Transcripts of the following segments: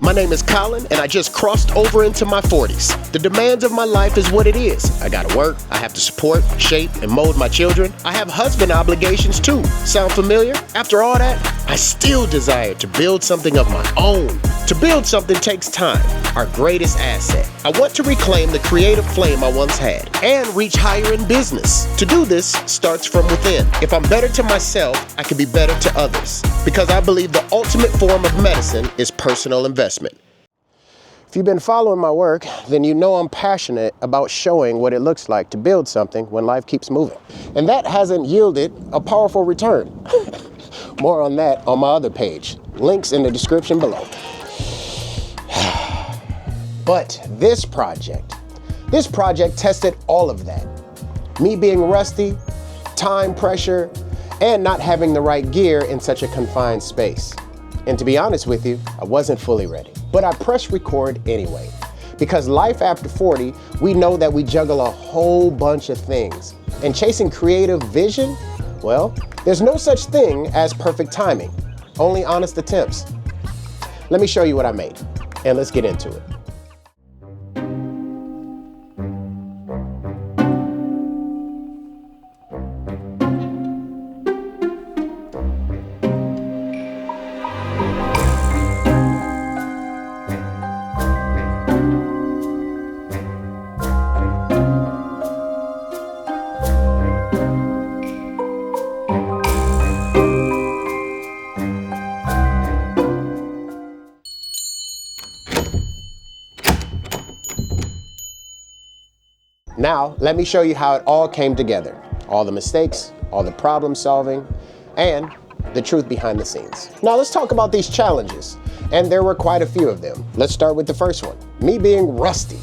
My name is Colin, and I just crossed over into my 40s. The demands of my life is what it is. I gotta work, I have to support, shape, and mold my children. I have husband obligations too. Sound familiar? After all that, I still desire to build something of my own. To build something takes time, our greatest asset. I want to reclaim the creative flame I once had and reach higher in business. To do this starts from within. If I'm better to myself, I can be better to others, because I believe the ultimate form of medicine is personal investment. If you've been following my work, then you know I'm passionate about showing what it looks like to build something when life keeps moving. And that hasn't yielded a powerful return. More on that on my other page. Links in the description below. But this project tested all of that. Me being rusty, time pressure, and not having the right gear in such a confined space. And to be honest with you, I wasn't fully ready. But I pressed record anyway. Because life after 40, we know that we juggle a whole bunch of things. And chasing creative vision, well, there's no such thing as perfect timing, only honest attempts. Let me show you what I made, and let's get into it. Now, let me show you how it all came together. All the mistakes, all the problem solving, and the truth behind the scenes. Now let's talk about these challenges. And there were quite a few of them. Let's start with the first one, me being rusty.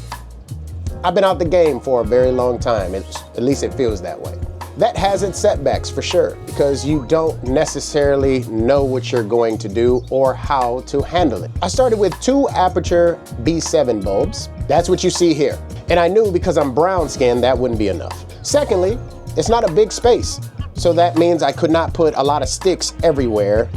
I've been out the game for a very long time, at least it feels that way. That has its setbacks for sure, because you don't necessarily know what you're going to do or how to handle it. I started with 2 aperture B7 bulbs. That's what you see here. And I knew because I'm brown skinned that wouldn't be enough. Secondly, it's not a big space. So that means I could not put a lot of sticks everywhere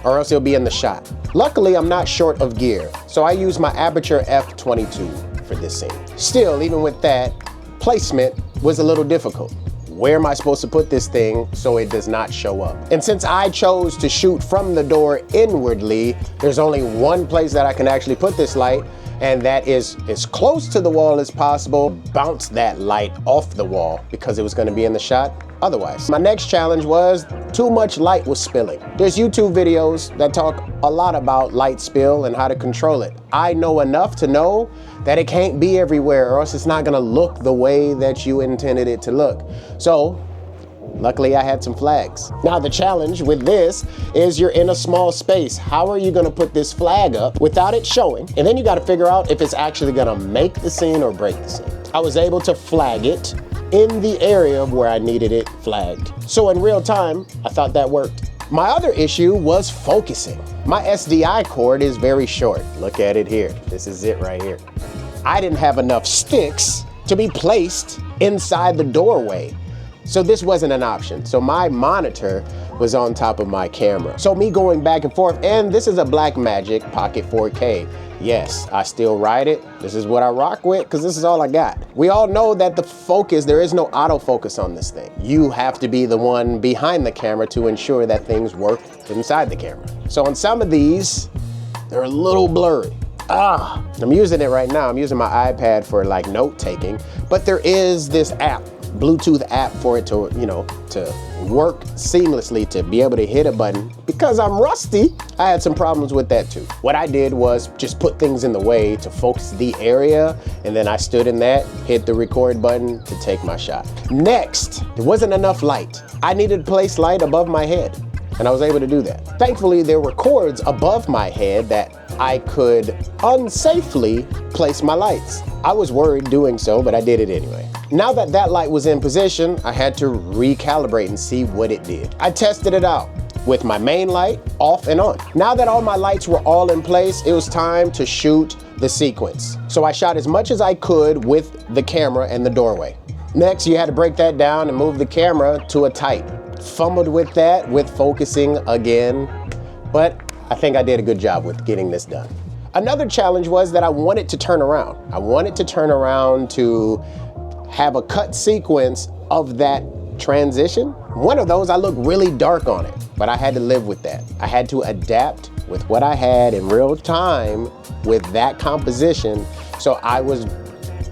or else it'll be in the shot. Luckily, I'm not short of gear. So I use my aperture f22 for this scene. Still, even with that, placement was a little difficult. Where am I supposed to put this thing so it does not show up? And since I chose to shoot from the door inwardly, there's only one place that I can actually put this light, and that is as close to the wall as possible. Bounce that light off the wall because it was going to be in the shot otherwise. My next challenge was too much light was spilling. There's YouTube videos that talk a lot about light spill and how to control it. I know enough to know that it can't be everywhere or else it's not going to look the way that you intended it to look. So luckily I had some flags. Now the challenge with this is you're in a small space. How are you gonna put this flag up without it showing? And then you gotta figure out if it's actually gonna make the scene or break the scene. I was able to flag it in the area where I needed it flagged. So in real time, I thought that worked. My other issue was focusing. My SDI cord is very short. Look at it here. This is it right here. I didn't have enough sticks to be placed inside the doorway. So this wasn't an option. So my monitor was on top of my camera. So me going back and forth, and this is a Blackmagic Pocket 4K. Yes, I still ride it. This is what I rock with because this is all I got. We all know that the focus, there is no autofocus on this thing. You have to be the one behind the camera to ensure that things work inside the camera. So on some of these, they're a little blurry. I'm using it right now. I'm using my iPad for like note taking, but there is this app, Bluetooth app for it to, to work seamlessly, to be able to hit a button. Because I'm rusty, I had some problems with that too. What I did was just put things in the way to focus the area, and then I stood in that, hit the record button to take my shot. Next, there wasn't enough light. I needed to place light above my head, and I was able to do that. Thankfully, there were cords above my head that I could unsafely place my lights. I was worried doing so, but I did it anyway. Now that that light was in position, I had to recalibrate and see what it did. I tested it out with my main light off and on. Now that all my lights were all in place, it was time to shoot the sequence. So I shot as much as I could with the camera and the doorway. Next, you had to break that down and move the camera to a tight. Fumbled with that, with focusing again, but I think I did a good job with getting this done. Another challenge was that I wanted to turn around. I wanted to turn around to have a cut sequence of that transition. One of those, I looked really dark on it, but I had to live with that. I had to adapt with what I had in real time with that composition, so I was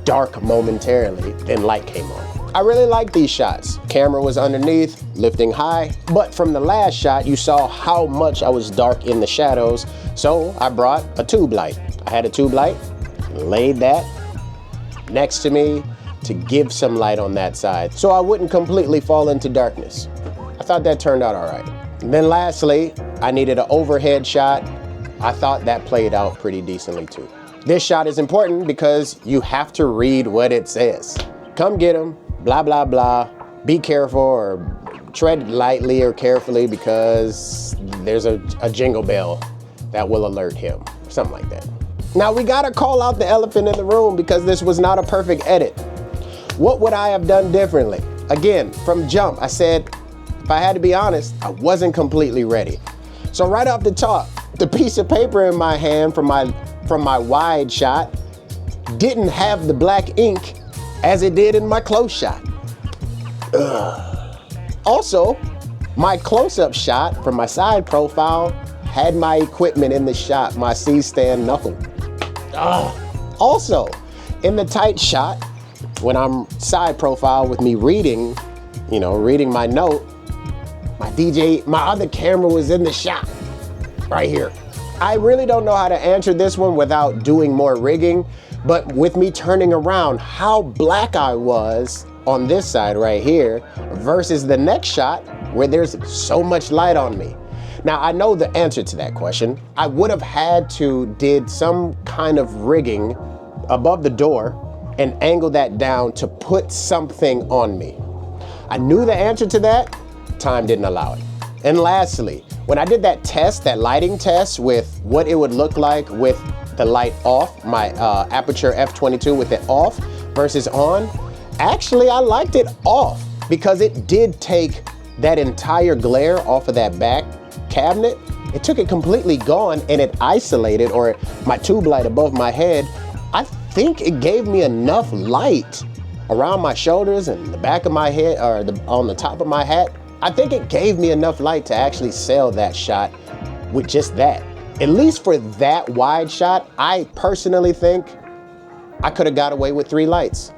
dark momentarily, then light came on. I really like these shots. Camera was underneath, lifting high, but from the last shot, you saw how much I was dark in the shadows, so I brought a tube light. I had a tube light, laid that next to me to give some light on that side, so I wouldn't completely fall into darkness. I thought that turned out all right. And then lastly, I needed an overhead shot. I thought that played out pretty decently too. This shot is important because you have to read what it says. Come get him, blah, blah, blah. Be careful or tread lightly or carefully because there's a jingle bell that will alert him, something like that. Now we gotta call out the elephant in the room because this was not a perfect edit. What would I have done differently? Again, from jump, I said, if I had to be honest, I wasn't completely ready. So right off the top, the piece of paper in my hand from my wide shot didn't have the black ink as it did in my close shot. Ugh. Also, my close-up shot from my side profile had my equipment in the shot, my C-stand knuckle. Ugh. Also, in the tight shot, when I'm side profile with me reading, reading my note, my other camera was in the shot, right here. I really don't know how to answer this one without doing more rigging, but with me turning around, how black I was on this side right here versus the next shot where there's so much light on me. Now, I know the answer to that question. I would have had to did some kind of rigging above the door and angle that down to put something on me. I knew the answer to that, time didn't allow it. And lastly, when I did that test, that lighting test with what it would look like with the light off, my Aperture f/22 with it off versus on, actually I liked it off because it did take that entire glare off of that back cabinet. It took it completely gone and it isolated, or my tube light above my head, I think it gave me enough light around my shoulders and the back of my head, or on the top of my hat. I think it gave me enough light to actually sell that shot with just that. At least for that wide shot, I personally think I could have got away with 3 lights.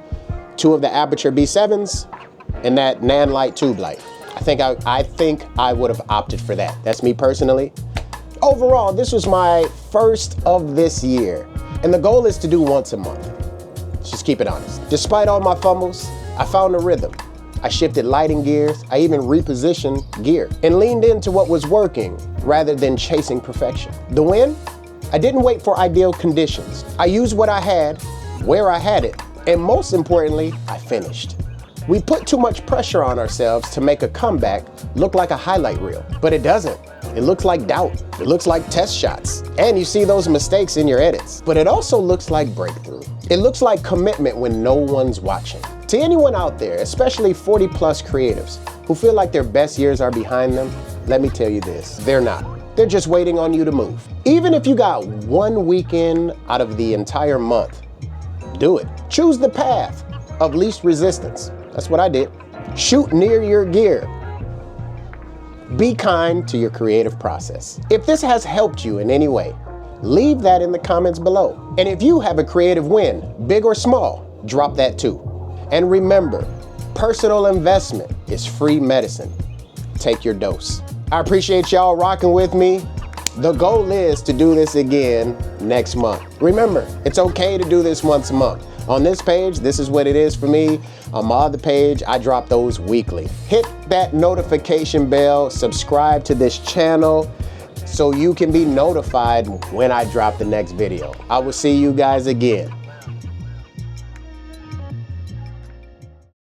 2 of the Aperture B7s and that Nan light tube light. I think I would have opted for that. That's me personally. Overall, this was my first of this year, and the goal is to do once a month. Let's just keep it honest. Despite all my fumbles, I found a rhythm. I shifted lighting gears, I even repositioned gear and leaned into what was working rather than chasing perfection. The win? I didn't wait for ideal conditions. I used what I had, where I had it, and most importantly, I finished. We put too much pressure on ourselves to make a comeback look like a highlight reel, but it doesn't. It looks like doubt. It looks like test shots. And you see those mistakes in your edits, but it also looks like breakthrough. It looks like commitment when no one's watching. To anyone out there, especially 40+ creatives who feel like their best years are behind them, let me tell you this, they're not. They're just waiting on you to move. Even if you got 1 weekend out of the entire month, do it. Choose the path of least resistance. That's what I did. Shoot near your gear. Be kind to your creative process. If this has helped you in any way, leave that in the comments below. And if you have a creative win, big or small, drop that too. And remember, personal investment is free medicine. Take your dose. I appreciate y'all rocking with me. The goal is to do this again next month. Remember, it's okay to do this once a month. On this page, this is what it is for me. On my other page, I drop those weekly. Hit that notification bell, subscribe to this channel so you can be notified when I drop the next video. I will see you guys again.